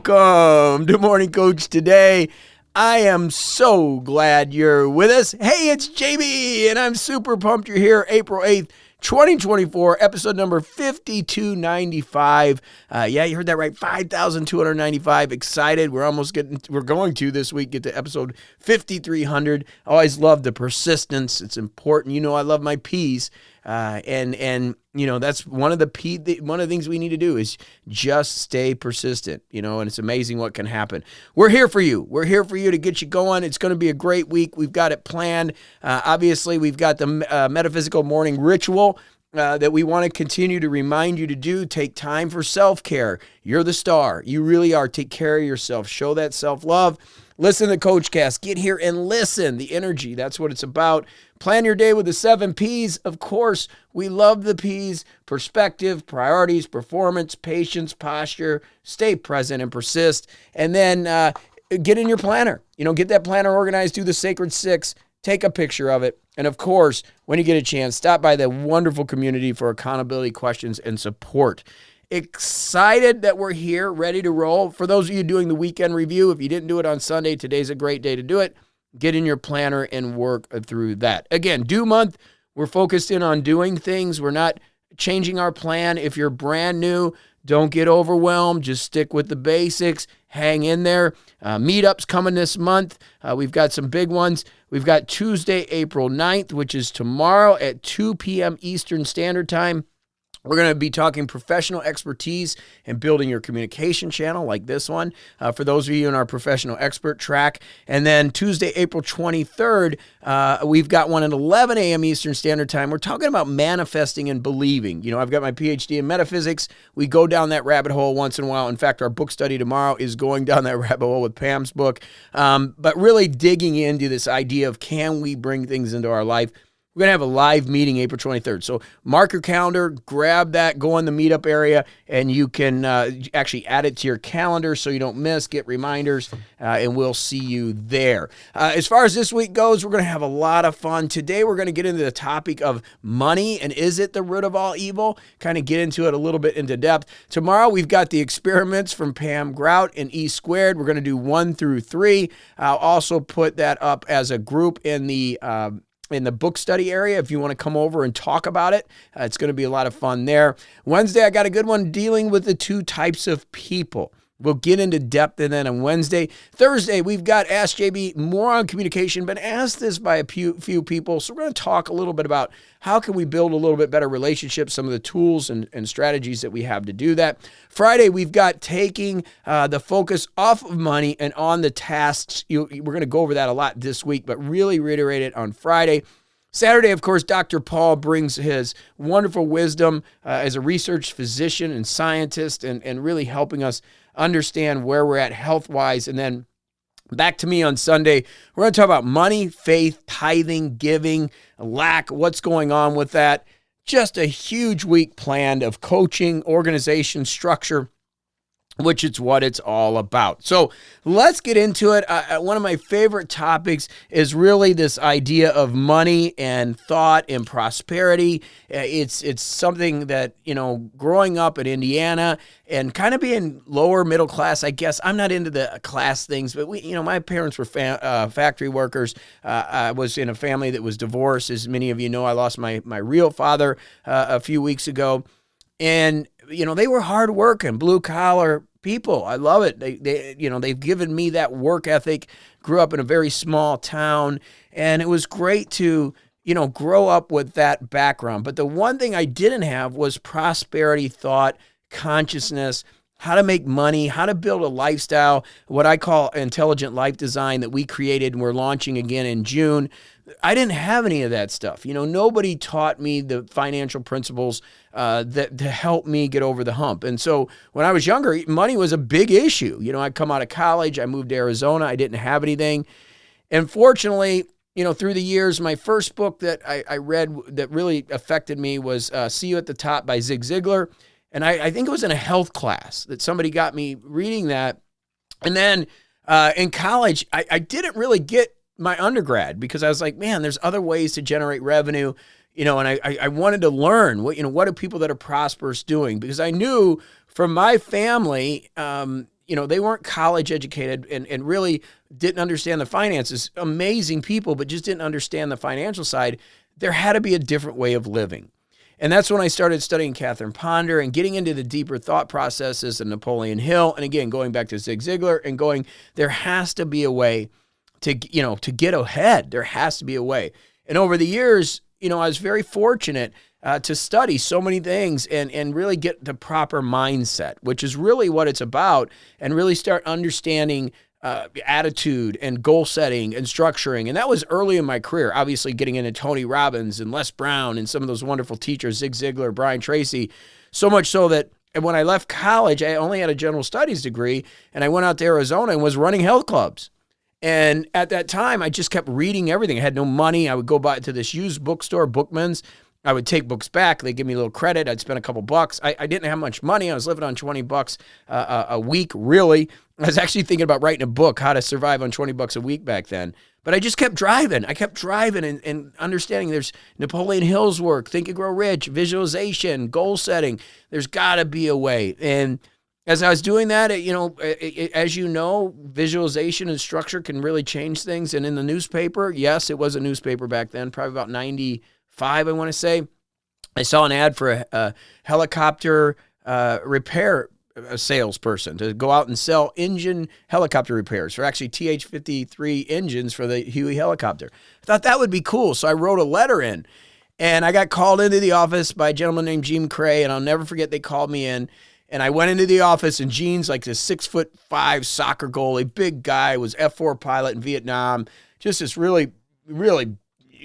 Welcome to Morning Coach today. I am so glad you're with us. Hey, it's JB, and I'm super pumped you're here. April 8th, 2024, episode number 5295. Yeah, you heard that right, 5,295. Excited. We're going to this week get to episode 5,300. I always love the persistence. It's important. You know, I love my P's. And you know, that's one of the things we need to do is just stay persistent, you know, and it's amazing what can happen. We're here for you. We're here for you to get you going. It's going to be a great week. We've got it planned. Obviously, we've got the metaphysical morning ritual that we want to continue to remind you to do. Take time for self-care. You're the star. You really are. Take care of yourself. Show that self-love. Listen to the CoachCast. Get here and listen. The energy, that's what it's about. Plan your day with the 7 Ps. Of course, we love the Ps. Perspective, priorities, performance, patience, posture. Stay present and persist. And then get in your planner. You know, get that planner organized. Do the Sacred 6. Take a picture of it. And of course, when you get a chance, stop by the wonderful community for accountability questions and support. Excited that we're here, ready to roll. For those of you doing the weekend review, if you didn't do it on Sunday, today's a great day to do it. Get in your planner and work through that. Again, due month, we're focused in on doing things. We're not changing our plan. If you're brand new, don't get overwhelmed. Just stick with the basics. Hang in there. Meetups coming this month. We've got some big ones. We've got Tuesday, April 9th, which is tomorrow at 2 p.m. Eastern Standard Time. We're going to be talking professional expertise and building your communication channel like this one for those of you in our professional expert track. And then Tuesday, April 23rd, we've got one at 11 a.m. Eastern Standard Time. We're talking about manifesting and believing. You know, I've got my PhD in metaphysics. We go down that rabbit hole once in a while. In fact, our book study tomorrow is going down that rabbit hole with Pam's book, but really digging into this idea of can we bring things into our life. We're going to have a live meeting April 23rd. So mark your calendar, grab that, go in the meetup area, and you can actually add it to your calendar so you don't miss, get reminders, and we'll see you there. As far as this week goes, we're going to have a lot of fun. Today, we're going to get into the topic of money, and is it the root of all evil? Kind of get into it a little bit into depth. Tomorrow, we've got the experiments from Pam Grout and E Squared. We're going to do 1 through 3. I'll also put that up as a group in the book study area if you want to come over and talk about it. It's going to be a lot of fun there. Wednesday, I got a good one dealing with the 2 types of people. We'll get into depth in that on Wednesday. Thursday, we've got Ask JB, more on communication, but asked this by a few people. So we're going to talk a little bit about how can we build a little bit better relationships, some of the tools and strategies that we have to do that. Friday, we've got taking the focus off of money and on the tasks. We're going to go over that a lot this week, but really reiterate it on Friday. Saturday, of course, Dr. Paul brings his wonderful wisdom as a research physician and scientist and really helping us understand where we're at health-wise. And then back to me on Sunday, we're going to talk about money, faith, tithing, giving, lack, what's going on with that. Just a huge week planned of coaching, organization, structure, which is what it's all about. So let's get into it. One of my favorite topics is really this idea of money and thought and prosperity. It's something that, you know, growing up in Indiana and kind of being lower middle class, I guess. I'm not into the class things, but my parents were factory workers. I was in a family that was divorced. As many of you know, I lost my real father a few weeks ago. And they were hardworking, blue collar people. I love it. They've given me that work ethic. Grew up in a very small town, and it was great to, grow up with that background. But the one thing I didn't have was prosperity thought, consciousness, how to make money, how to build a lifestyle, what I call intelligent life design that we created and we're launching again in June. I didn't have any of that stuff. Nobody taught me the financial principles that to help me get over the hump. And so when I was younger, money was a big issue. I'd come out of college, I moved to Arizona, I didn't have anything. And fortunately, through the years, my first book that I read that really affected me was See You at the Top by Zig Ziglar. And I think it was in a health class that somebody got me reading that. And then in college, I didn't really get my undergrad because I was like, man, there's other ways to generate revenue, and I wanted to learn what are people that are prosperous doing? Because I knew from my family, they weren't college educated and really didn't understand the finances. Amazing people, but just didn't understand the financial side. There had to be a different way of living. And that's when I started studying Catherine Ponder and getting into the deeper thought processes of Napoleon Hill. And again, going back to Zig Ziglar and going, there has to be a way to get ahead. There has to be a way. And over the years, I was very fortunate to study so many things and really get the proper mindset, which is really what it's about, and really start understanding attitude and goal setting and structuring. And that was early in my career, obviously getting into Tony Robbins and Les Brown and some of those wonderful teachers, Zig Ziglar, Brian Tracy, so much so that when I left college, I only had a general studies degree, and I went out to Arizona and was running health clubs. And at that time, I just kept reading everything. I had no money. I would go by to this used bookstore, Bookman's. I would take books back. They'd give me a little credit. I'd spend a couple bucks. I didn't have much money. I was living on $20 a week, really. I was actually thinking about writing a book, how to survive on $20 a week back then. But I just kept driving. I kept driving and understanding there's Napoleon Hill's work, Think and Grow Rich, visualization, goal setting. There's got to be a way. And as I was doing that, as you know, visualization and structure can really change things. And in the newspaper, yes, it was a newspaper back then, probably about 95, I want to say. I saw an ad for a helicopter repair salesperson to go out and sell engine helicopter repairs for actually TH-53 engines for the Huey helicopter. I thought that would be cool, so I wrote a letter in. And I got called into the office by a gentleman named Gene Cray, and I'll never forget they called me in. And I went into the office, and Gene's like this 6'5" soccer goalie, big guy, was F4 pilot in Vietnam, just this really, really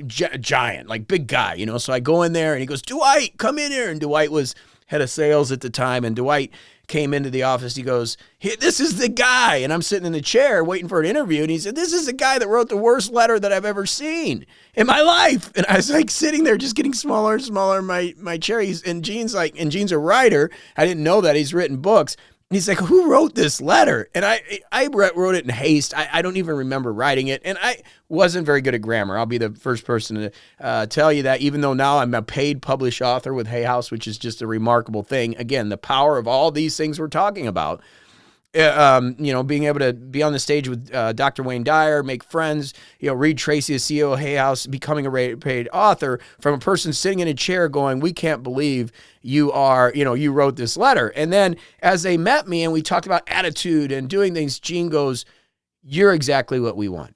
giant, like big guy, So I go in there, and he goes, "Dwight, come in here." And Dwight was head of sales at the time, and Dwight came into the office. He goes, "Hey, this is the guy." And I'm sitting in the chair waiting for an interview, and he said, "This is the guy that wrote the worst letter that I've ever seen in my life." And I was like sitting there just getting smaller and smaller in my chair. And Gene's a writer. I didn't know that. He's written books. And he's like, "Who wrote this letter?" And I wrote it in haste. I don't even remember writing it. And I wasn't very good at grammar. I'll be the first person to tell you that, even though now I'm a paid published author with Hay House, which is just a remarkable thing. Again, the power of all these things we're talking about. Being able to be on the stage with Dr. Wayne Dyer, make friends, Reed Tracy, the CEO of Hay House, becoming a paid author, from a person sitting in a chair going, "We can't believe you wrote this letter." And then as they met me and we talked about attitude and doing things, Gene goes, "You're exactly what we want.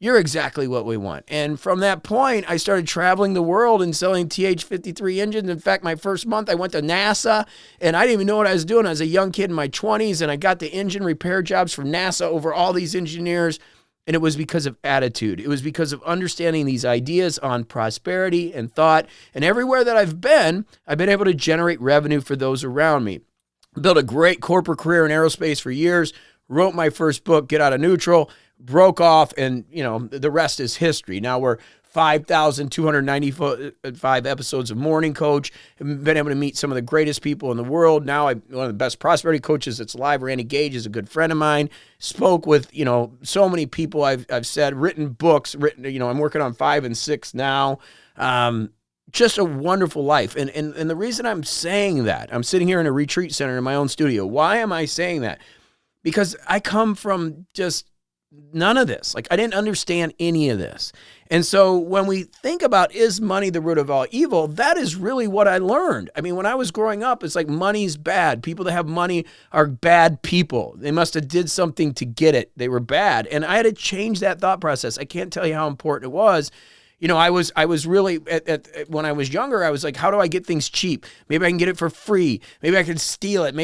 You're exactly what we want." And from that point, I started traveling the world and selling TH-53 engines. In fact, my first month, I went to NASA, and I didn't even know what I was doing. I was a young kid in my 20s, and I got the engine repair jobs from NASA over all these engineers, and it was because of attitude. It was because of understanding these ideas on prosperity and thought. And everywhere that I've been able to generate revenue for those around me. Built a great corporate career in aerospace for years, wrote my first book, Get Out of Neutral, broke off, and the rest is history. Now we're 5,295 episodes of Morning Coach. I've been able to meet some of the greatest people in the world. Now I'm one of the best prosperity coaches that's alive. Randy Gage is a good friend of mine. Spoke with so many people. I've said, written books. I'm working on 5 and 6 now. Just a wonderful life. And the reason I'm saying that, I'm sitting here in a retreat center in my own studio. Why am I saying that? Because I come from just none of this. Like, I didn't understand any of this. And so when we think about, is money the root of all evil? That is really what I learned. I mean, when I was growing up, it's like money's bad. People that have money are bad people. They must have did something to get it. They were bad. And I had to change that thought process. I can't tell you how important it was. I was really, when I was younger, I was like, how do I get things cheap? Maybe I can get it for free. Maybe I can steal it.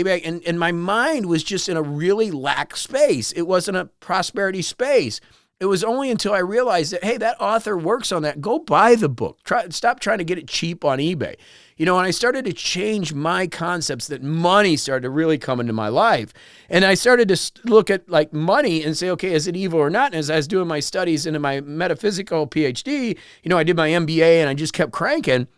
And my mind was just in a really lack space. It wasn't a prosperity space. It was only until I realized that, hey, that author works on that. Go buy the book. Stop trying to get it cheap on eBay. And I started to change my concepts, that money started to really come into my life. And I started to look at like money and say, okay, is it evil or not? And as I was doing my studies into my metaphysical PhD, I did my MBA and I just kept cranking.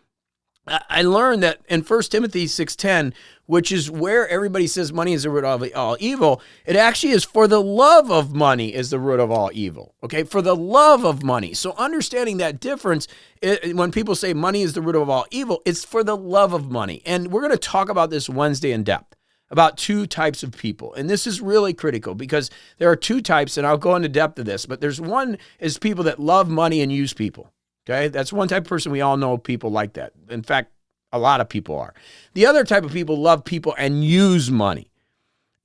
I learned that in 1 Timothy 6:10, which is where everybody says money is the root of all evil, it actually is for the love of money is the root of all evil, okay? For the love of money. So understanding that difference, when people say money is the root of all evil, it's for the love of money. And we're going to talk about this Wednesday in depth, about two types of people. And this is really critical because there are two types, and I'll go into depth of this, but there's one is people that love money and use people. Okay, that's one type of person. We all know people like that. In fact, a lot of people are. The other type of people love people and use money.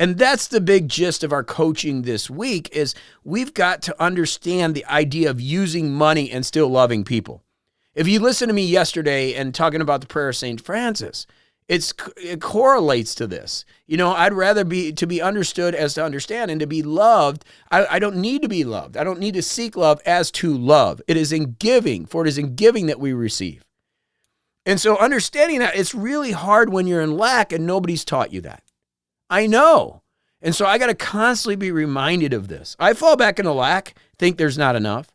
And that's the big gist of our coaching this week is we've got to understand the idea of using money and still loving people. If you listen to me yesterday and talking about the prayer of St. Francis, it correlates to this. I'd rather to be understood as to understand and to be loved. I don't need to be loved. I don't need to seek love as to love. It is in giving, for it is in giving that we receive. And so understanding that, it's really hard when you're in lack and nobody's taught you that. I know. And so I got to constantly be reminded of this. I fall back into lack, think there's not enough.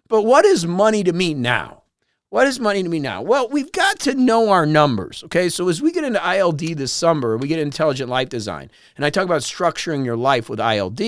But what is money to me now? What is money to me now? Well, we've got to know our numbers, okay? So as we get into ILD this summer, we get Intelligent Life Design, and I talk about structuring your life with ILD,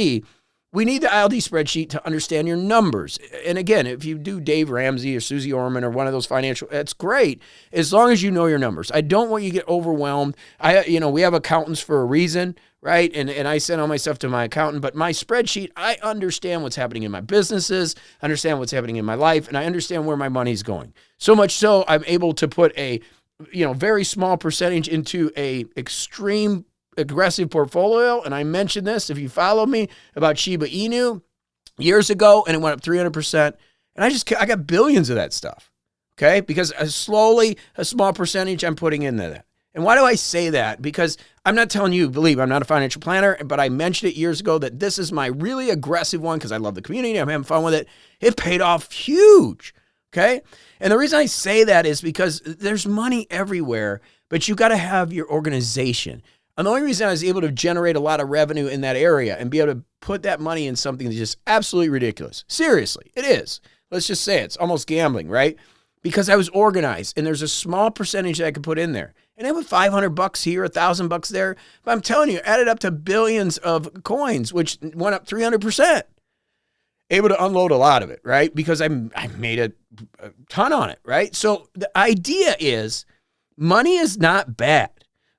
we need the ILD spreadsheet to understand your numbers. And again, if you do Dave Ramsey or Susie Orman or one of those financial, that's great, as long as you know your numbers. I don't want you to get overwhelmed. We have accountants for a reason, right? And I send all my stuff to my accountant, but my spreadsheet, I understand what's happening in my businesses, understand what's happening in my life, and I understand where my money's going. So much so, I'm able to put a, very small percentage into a extreme aggressive portfolio. And I mentioned this, if you follow me, about Shiba Inu years ago, and it went up 300%. And I got billions of that stuff, okay? Because slowly, a small percentage I'm putting into that. And why do I say that? Because I'm not telling you, believe I'm not a financial planner, but I mentioned it years ago that this is my really aggressive one because I love the community. I'm having fun with it. It paid off huge, okay? And the reason I say that is because there's money everywhere, but you got to have your organization. And the only reason I was able to generate a lot of revenue in that area and be able to put that money in something that's just absolutely ridiculous. Seriously, it is. Let's just say it's almost gambling, right? Because I was organized and there's a small percentage that I could put in there. And it was $500 here, $1,000 there. But I'm telling you, added up to billions of coins, which went up 300%. Able to unload a lot of it, right? Because I made a ton on it, right? So the idea is money is not bad.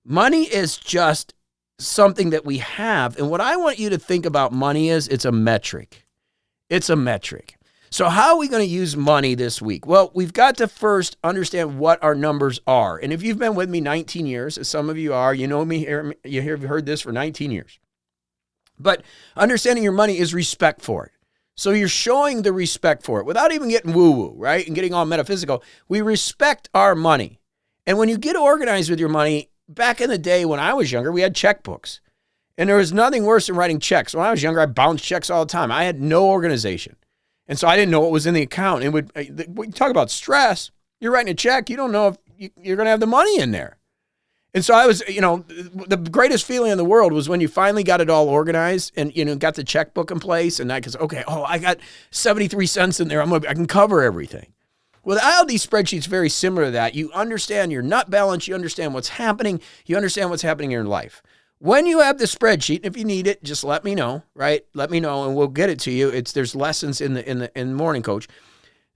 Money is just something that we have. And what I want you to think about money is it's a metric. It's a metric. So how are we going to use money this week? Well, we've got to first understand what our numbers are. And if you've been with me 19 years, as some of you are, you know me, you've heard this for 19 years. But understanding your money is respect for it. So you're showing the respect for it without even getting woo-woo, right? And getting all metaphysical. We respect our money. And when you get organized with your money, back in the day when I was younger, we had checkbooks. And there was nothing worse than writing checks. When I was younger, I bounced checks all the time. I had no organization. And so I didn't know what was in the account. And we talk about stress. You're writing a check. You don't know if you're going to have the money in there. And so I was, the greatest feeling in the world was when you finally got it all organized and, got the checkbook in place. And I could say, okay, I got 73 cents in there. I can cover everything. Well, the ILD spreadsheet's very similar to that. You understand your nut balance. You understand what's happening. You understand what's happening in your life. When you have the spreadsheet, if you need it, just let me know, right? Let me know and we'll get it to you. There's lessons in Morning Coach.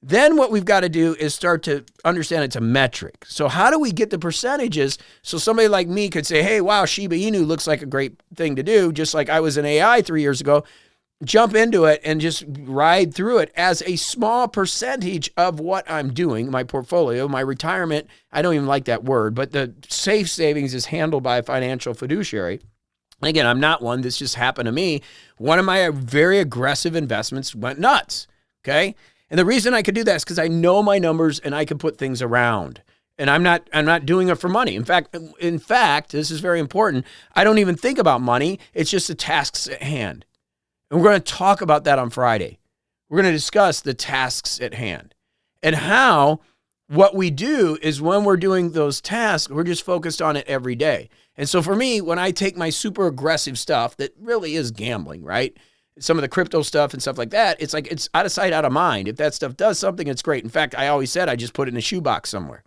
Then what we've got to do is start to understand it's a metric. So how do we get the percentages so somebody like me could say, hey, wow, Shiba Inu looks like a great thing to do, just like I was in AI 3 years ago. Jump into it and just ride through it as a small percentage of what I'm doing, my portfolio, my retirement. I don't even like that word, but the safe savings is handled by a financial fiduciary. And again, I'm not one. This just happened to me. One of my very aggressive investments went nuts, okay? And the reason I could do that is because I know my numbers and I can put things around. And I'm not doing it for money. In fact, this is very important. I don't even think about money. It's just the tasks at hand. And we're going to talk about that on Friday. We're going to discuss the tasks at hand and how what we do is when we're doing those tasks, we're just focused on it every day. And so for me, when I take my super aggressive stuff that really is gambling, right? Some of the crypto stuff and stuff like that, it's like it's out of sight, out of mind. If that stuff does something, it's great. In fact, I always said I just put it in a shoebox somewhere.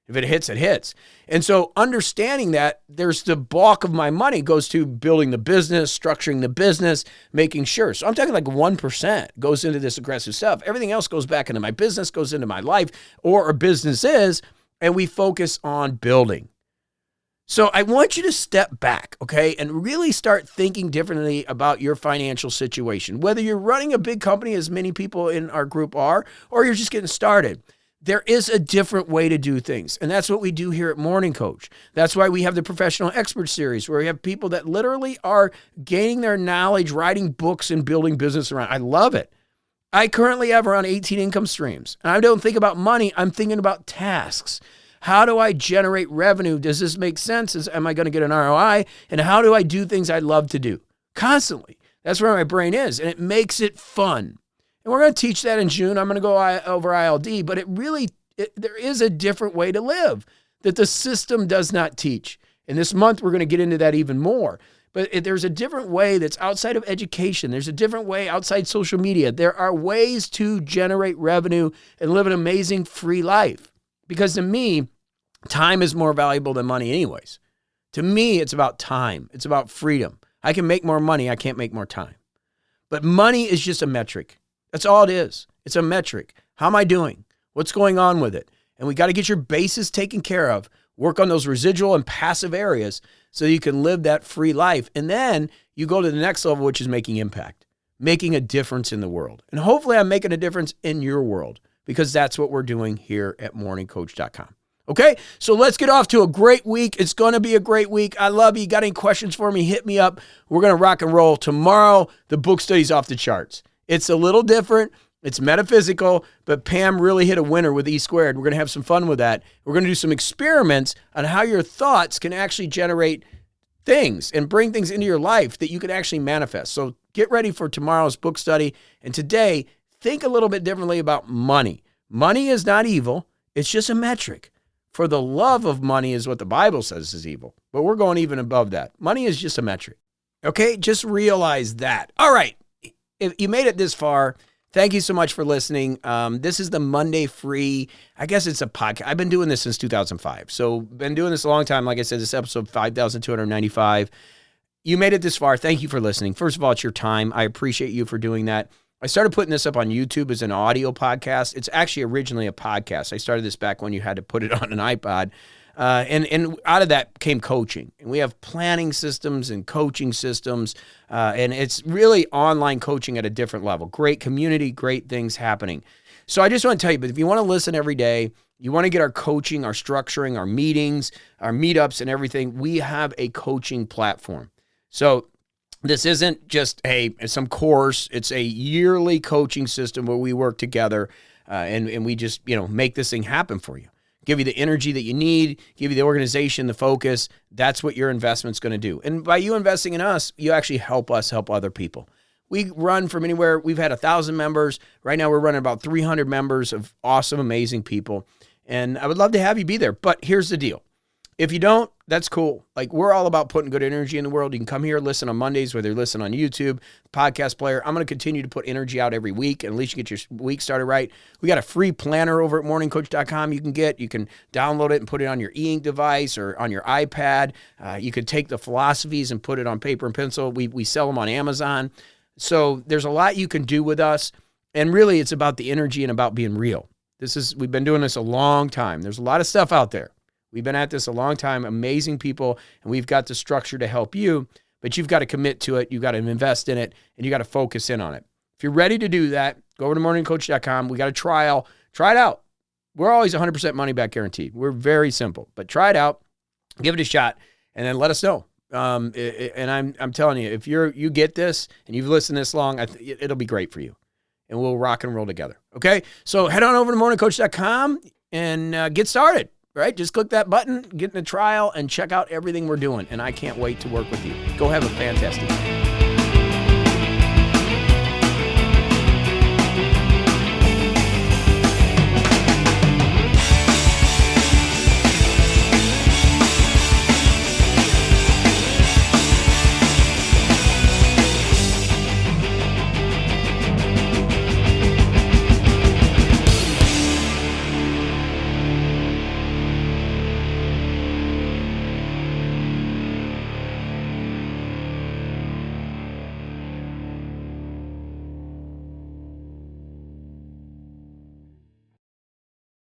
If it hits, it hits. And so understanding that there's the bulk of my money goes to building the business, structuring the business, making sure. So I'm talking like 1% goes into this aggressive stuff. Everything else goes back into my business, goes into my life or a business is, and we focus on building. So I want you to step back, okay, and really start thinking differently about your financial situation. Whether you're running a big company, as many people in our group are, or you're just getting started, there is a different way to do things. And that's what we do here at Morning Coach. That's why we have the Professional Expert Series, where we have people that literally are gaining their knowledge, writing books, and building business around. I love it. I currently have around 18 income streams. And I don't think about money. I'm thinking about tasks. How do I generate revenue? Does this make sense? Am I going to get an ROI? And how do I do things I love to do? Constantly. That's where my brain is. And it makes it fun. And we're going to teach that in June. I'm going to go over ILD. But there is a different way to live that the system does not teach. And this month, we're going to get into that even more. But there's a different way that's outside of education. There's a different way outside social media. There are ways to generate revenue and live an amazing free life. Because to me, time is more valuable than money anyways. To me, it's about time. It's about freedom. I can make more money. I can't make more time. But money is just a metric. That's all it is. It's a metric. How am I doing? What's going on with it? And we got to get your bases taken care of. Work on those residual and passive areas so you can live that free life. And then you go to the next level, which is making impact, making a difference in the world. And hopefully I'm making a difference in your world, because that's what we're doing here at morningcoach.com. Okay, so let's get off to a great week. It's going to be a great week. I love you. Got any questions for me? Hit me up. We're going to rock and roll. Tomorrow, the book study's off the charts. It's a little different. It's metaphysical, but Pam really hit a winner with E squared. We're going to have some fun with that. We're going to do some experiments on how your thoughts can actually generate things and bring things into your life that you can actually manifest. So get ready for tomorrow's book study. And today, think a little bit differently about money. Money is not evil. It's just a metric. For the love of money is what the Bible says is evil. But we're going even above that. Money is just a metric. Okay? Just realize that. All right. If you made it this far, thank you so much for listening. This is the Monday free, I guess it's a podcast. I've been doing this since 2005. So been doing this a long time. Like I said, this is episode 5,295. You made it this far. Thank you for listening. First of all, it's your time. I appreciate you for doing that. I started putting this up on YouTube as an audio podcast. It's actually originally a podcast. I started this back when you had to put it on an iPod. And out of that came coaching. And we have planning systems and coaching systems. And it's really online coaching at a different level. Great community, great things happening. So I just want to tell you, but if you want to listen every day, you want to get our coaching, our structuring, our meetings, our meetups and everything, we have a coaching platform. So this isn't just some course. It's a yearly coaching system where we work together and we just, make this thing happen for you. Give you the energy that you need, give you the organization, the focus. That's what your investment's going to do. And by you investing in us, you actually help us help other people. We run from anywhere. We've had 1,000 members. Right now we're running about 300 members of awesome, amazing people. And I would love to have you be there. But here's the deal. If you don't, that's cool. Like, we're all about putting good energy in the world. You can come here, listen on Mondays, whether you listen on YouTube, podcast player. I'm going to continue to put energy out every week, and at least you get your week started right. We got a free planner over at morningcoach.com you can get. You can download it and put it on your e-ink device or on your iPad. You could take the philosophies and put it on paper and pencil. We sell them on Amazon. So there's a lot you can do with us, and really it's about the energy and about being real. We've been doing this a long time. There's a lot of stuff out there. We've been at this a long time, amazing people, and we've got the structure to help you, but you've got to commit to it. You've got to invest in it, and you got to focus in on it. If you're ready to do that, go over to morningcoach.com. We got a trial. Try it out. We're always 100% money back guaranteed. We're very simple, but try it out, give it a shot, and then let us know. And I'm telling you, if you get this and you've listened this long, it'll be great for you, and we'll rock and roll together. Okay, so head on over to morningcoach.com and get started. Right? Just click that button, get in the trial, and check out everything we're doing. And I can't wait to work with you. Go have a fantastic day.